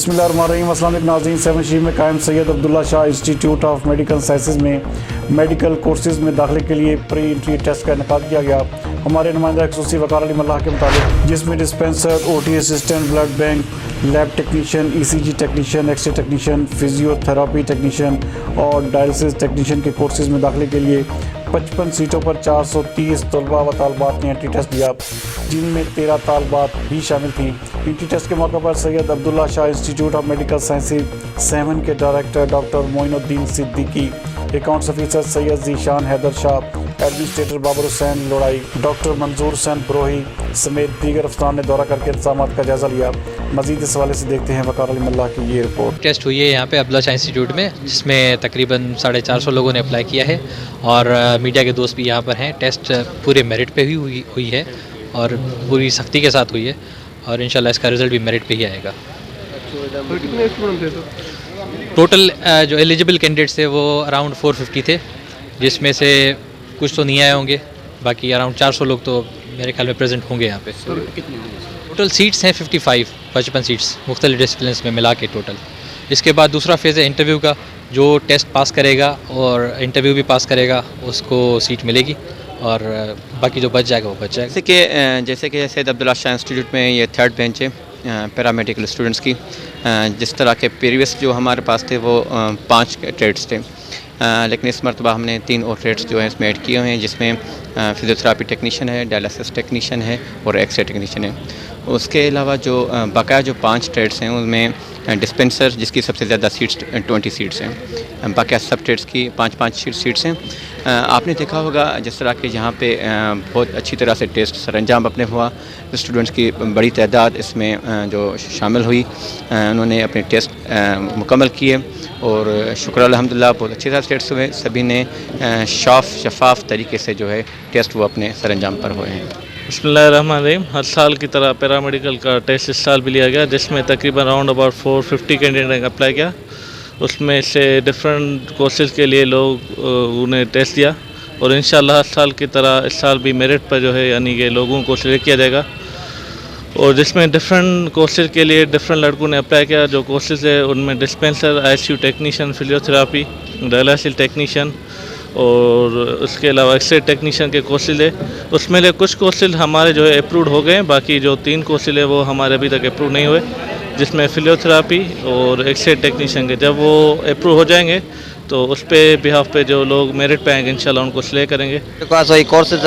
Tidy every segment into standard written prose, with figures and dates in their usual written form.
बिस्मिल्लाहिर्रहमानिर्रहीम। अस्सलाम वालेकुम नाज़रीन। सेवन शीफ में कायम Syed Abdullah Shah institute of medical sciences में मेडिकल कोर्सेज़ में दाखिले के लिए प्री एंट्री टेस्ट का इनेकाद किया गया। हमारे नुमाइंदा खसूसी वकार अली मल्लाह के मुताबिक जिसमें dispenser, OT assistant, blood bank, lab technician, ECG technician, x-ray technician, physiotherapy technician और डायलिसिस टेक्नीशियन के कोर्सेज़ में दाखिले के लिए 55 सीटों पर 430 तलबा व तालबात ने एंट्री टेस्ट दिया, जिनमें 13 तालबात भी शामिल थीं। एंट्री टेस्ट के मौके पर Syed Abdullah Shah institute of medical sciences 7 के director doctor Moinuddin Siddiqui, accounts officer Syed Zeeshan Haider Shah, administrator Babar Hussain Lodhai, doctor Manzoor Hussain Brohi समेत दीगर अफसरान ने दौरा करके इंतजामात का जायज़ा लिया। मज़ीद इस हवाले से देखते हैं वकार अली मल्लाह की ये रिपोर्ट। टेस्ट हुई है यहाँ पे अब्दुल्ला शाह इंस्टीट्यूट में, जिसमें तकरीबन 450 लोगों ने अप्लाई किया है और मीडिया के दोस्त भी यहाँ पर हैं। टेस्ट पूरे मेरिट पे हुई है और पूरी सख्ती के साथ हुई है और इंशाल्लाह इसका रिज़ल्ट भी मेरिट पे ही आएगा। टोटल जो एलिजिबल कैंडिडेट्स थे वो अराउंड 450 थे, जिसमें से कुछ तो नहीं आए होंगे, बाकी अराउंड 400 लोग तो मेरे ख्याल में प्रेजेंट होंगे यहाँ पे। टोटल सीट्स हैं 55 सीट्स मुख्तलिफ डिसिप्लिन्स में मिला के टोटल। इसके बाद दूसरा फेज़ है इंटरव्यू का, जो टेस्ट पास करेगा और इंटरव्यू भी पास करेगा उसको सीट मिलेगी और बाकी जो बच जाएगा वो बच जाएगा। जैसे कि सैयद अब्दुल्ला शाह इंस्टीट्यूट में ये 3rd बेंच है पैरामेडिकल स्टूडेंट्स की। जिस तरह के प्रीवियस जो हमारे पास थे वो 5 ट्रेड्स थे, लेकिन इस मरतबा हमने 3 और ट्रेड्स जो हैं इसमें ऐड किए हुए हैं, जिसमें फिजियोथेरापी टेक्नीशियन है, डायलिसिस टेक्नीशियन है और एक्सरे टेक्नीशियन है। उसके अलावा जो बकाया जो 5 ट्रेड्स हैं उनमें डिस्पेंसर जिसकी सबसे ज़्यादा सीट्स 20 सीट्स हैं, बाकी सब ट्रेड्स की 5-5 सीट्स हैं। आपने देखा होगा जिस तरह के यहाँ पे बहुत अच्छी तरह से टेस्ट सरअंजाम अपने हुआ, स्टूडेंट्स की बड़ी तादाद इसमें जो शामिल हुई, उन्होंने अपने टेस्ट मुकम्मल किए और शुक्र अल्हम्दुलिल्लाह बहुत अच्छे तरह टेस्ट हुए। सभी ने शफाफ तरीके से जो है टेस्ट वो अपने सरअंजाम पर हुए हैं। बिस्मिल्लाहिर्रहमानिर्रहीम। हर साल की तरह पैरामेडिकल का टेस्ट इस साल भी लिया गया, जिसमें तकरीबन अराउंड अबाउट 450 कैंडिडेट ने अप्लाई किया। उसमें से डिफरेंट कोर्सेज़ के लिए लोग उन्हें टेस्ट दिया और इंशाल्लाह हर साल की तरह इस साल भी मेरिट पर जो है यानी कि लोगों को सिलेक्ट किया जाएगा। और जिसमें डिफरेंट कोर्सेज़ के लिए डिफरेंट लड़कों ने अप्लाई किया। जो कोर्सेज़ है उनमें dispenser, ICU technician, physiotherapy, dialysis technician और उसके अलावा एक्सरे टेक्नीशियन के कोर्सेज़ है। उसमें से कुछ कोर्सेज़ हमारे जो है अप्रूव्ड हो गए, बाकी जो 3 कोर्सेज़ है वो हमारे अभी तक अप्रूव नहीं हुए, जिसमें फिजियोथेरापी और एक्सरे टेक्नीशियन के जब वो अप्रूव हो जाएंगे तो उस पे बिहाफ पे जो लोग मेरिट पे आएंगे इंशाल्लाह उनको सिलेक्ट करेंगे। कोर्सेज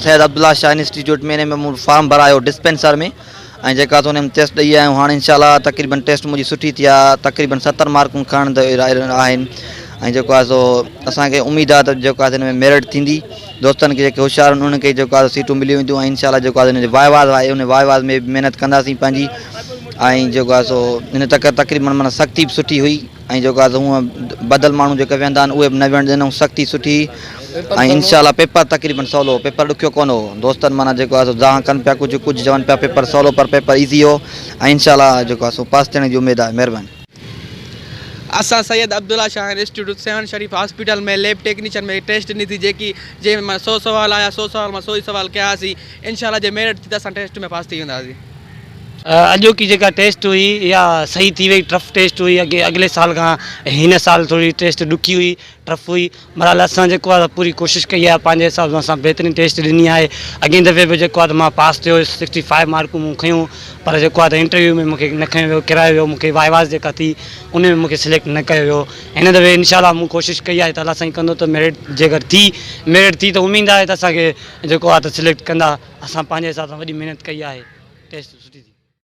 सैयद अब्दुल्ला शाह इंस्टीट्यूट में मैं फॉर्म भरायो डिस्पेंसर में ऐं जेका उन टेस्ट ॾेई आहियूं। हाणे इंशाल्लाह तक़रीबन टेस्ट मुंहिंजी सुठी थी आहे, तक़रीबन 70 मार्कूं खणण आहिनि ऐं जेको आहे सो असांखे उमेदु आहे त जेको आहे हिन में मेरिट थींदी। दोस्तनि खे जेके होशियार आहिनि उन्हनि खे जेको आहे सीटूं मिली वेंदियूं ऐं इंशाल्लाह जेको आहे हिन जो वाइवाज़ आहे उन वाइवाज़ में महिनत कंदासीं पंहिंजी। ऐं जेको आहे सो हिन तक़रीबन माना सख़्ती बि सुठी हुई ऐं जेको आहे हूअं बदल माण्हू जेके वेंदा आहिनि उहे बि न वेहण ॾिनऊं, सख़्ती सुठी ऐं इंशाल्लाह पेपर तक़रीबन सवलो, पेपर ॾुखियो कोन हो। दोस्तनि माना जेको आहे सो ज़ाह कनि पिया, कुझु चवनि पिया पेपर सवलो पर पेपर ईज़ी हो ऐं इंशाल्लाह जेको आहे सो पास थियण जी उमेदु आहे। महिरबानी। असां सैयद अब्दुल्ला शाह इंस्टीट्यूट 7 शरीफ हॉस्पिटल में लैब टेक्नीशियन में टेस्ट ॾिनी जेकी जे 100 सवाल आया, 100 सवाल में 100 ही सवाल कयासीं। इंशाल्लाह जे मेरिट थी त असां टेस्ट में पास थी वेंदासीं। अॼो की जेका टेस्ट हुई इहा सही थी वई, टफ टेस्ट हुई। अॻिले साल खां हिन साल थोरी टेस्ट ॾुखी हुई, टफ हुई। बहरहाल असां जेको आहे पूरी कोशिशि कई आहे, पंहिंजे हिसाब सां असां बहितरीन टेस्ट ॾिनी आहे। अॻे दफ़े बि जेको आहे त मां पास थियो, 65 मार्कूं मूं खयूं, पर जेको आहे त इंटरव्यू में मूंखे न खयो वियो, किरायो वियो। मूंखे वाइवाज़ जेका थी उन में मूंखे सिलेक्ट न कयो वियो। हिन दफ़े इंशाल्लाह मूं कोशिशि कई आहे त अलाह साईं कंदो त मेरिट जेकर मेरिट थी त उमेदु आहे त असांखे जेको आहे त सिलेक्ट कंदा। असां पंहिंजे हिसाब सां वॾी महिनत कई आहे, टेस्ट सुठी थी।